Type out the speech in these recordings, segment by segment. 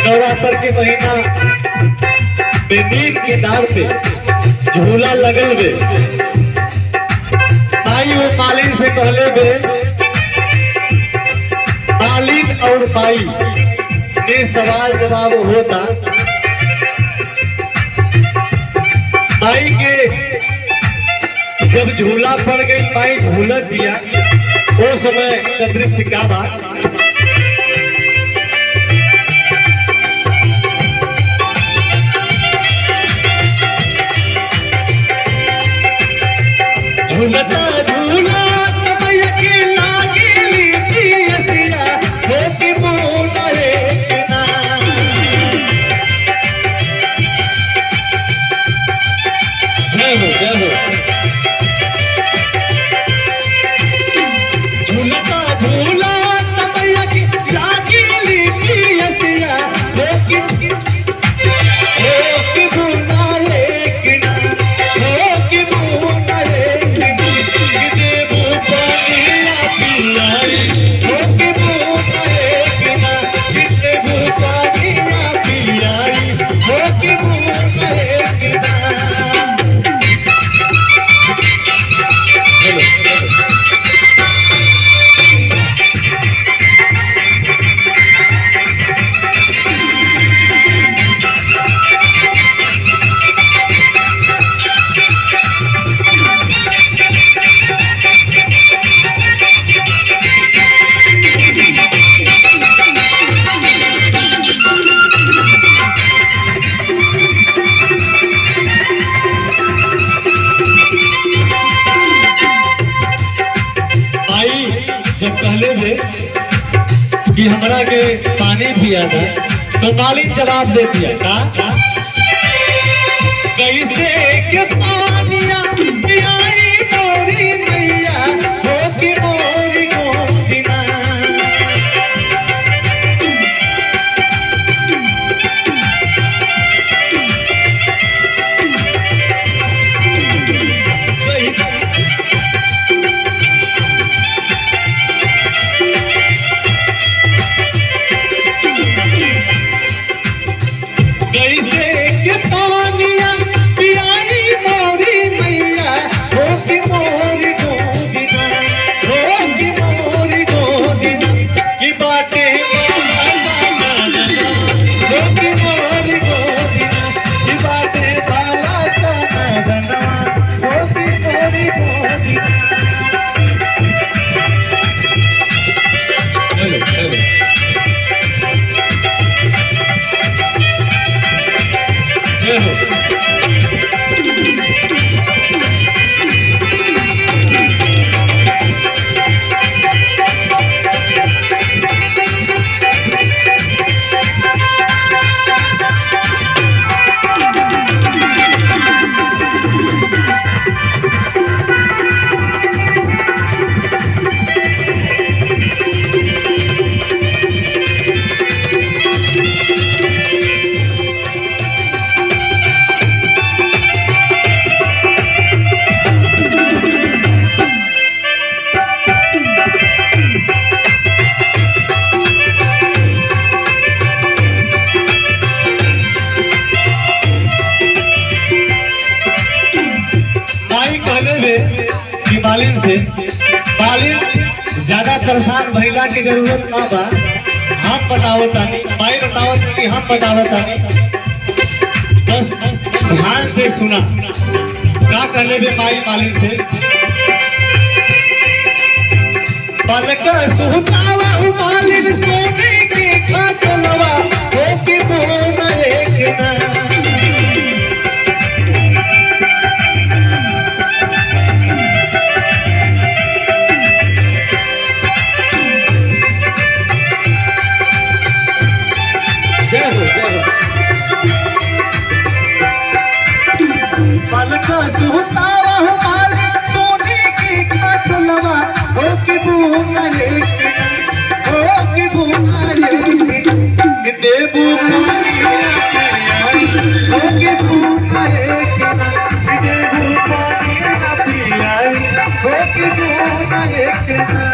नवरात्र के महीना में नीम के डाल पे झूला लगल बे। माई वो मालिन से कहले बे, मालिन और माई में सवाल जवाब होता। माई के जब झूला पड़ गई, माई झूला दिया। वो समय का दृश्य क्या बात। झूलता झूला मैया के लागेली पियसिया, हो के मोला एक ना। जय हो जय हो। झूलता झूला मैया के लागेली पियसिया, हो के मोला एक ना, हो के मोला एक ना। जब कहले थे कि हमरा के पानी पिया था, तो मालिन जवाब दे दिया का कैसे के पानिया पियाई मोरी मैया, हो के मोरी गोदिना। मालिन से मालिन ज्यादा परेशान भइला की जरूरत ना बा, हम बतावतानी। माई बतावत कि हम बतावतानी, बस ध्यान से सुना का कहले बे माई मालिन से। पलका सुतावा मालिन सोने के खाटलवा, हो के मोना एक ना। पलका सुतावा मालिन सोने के खाटलवा, हो के मोना एक ना, हो के मोना एक ना। देबू पानिया पियाई, हो के मोना एक ना। देबू पानिया पियाई, हो के मोना एक ना।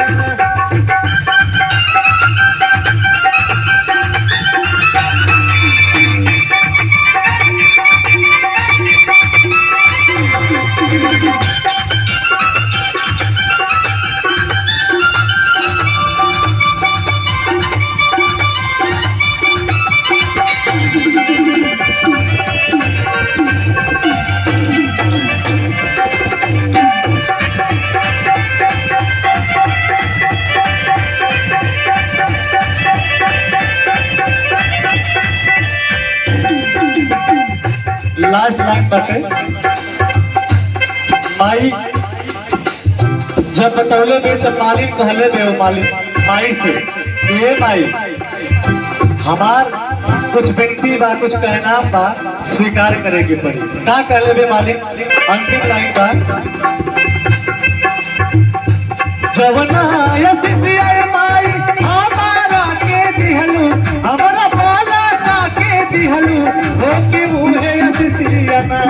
लास्ट लाइन बटे माई जब बतौले बे जब मालिक कहले दे मालिक माई से ये माई हमार कुछ विनती बा कुछ कहना बा स्वीकार करे के पड़ी का कहले बे मालिक अंतिम लाइन बा जवना यसिया माई हमारा के दिहलू हमारा बाला का के दिहलू हो के मुहे यसिया ना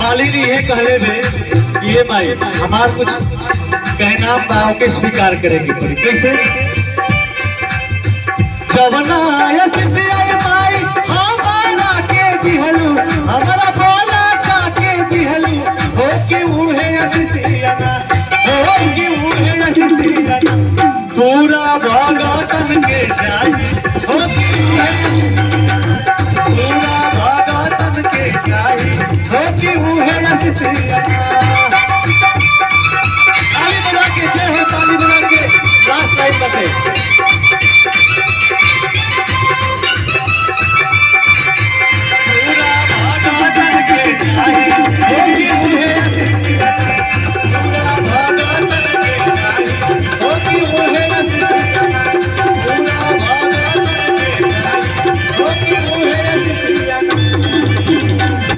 मालिनी ये कहले बे ये माई हमार कुछ कहना बाव के स्वीकार करेंगे पड़ी कैसे जवना यसिया माई हमारा के दिहलू हमारा बोला का के दिहलू हो के उहे यसिया ना हो के उहे यसिया ना पूरा भगतन के जाई हो के पूरा भगतन के जाई हो के उहे यसिया ताली बजा के जय हो ताली बजा के लास्ट लाइन बटे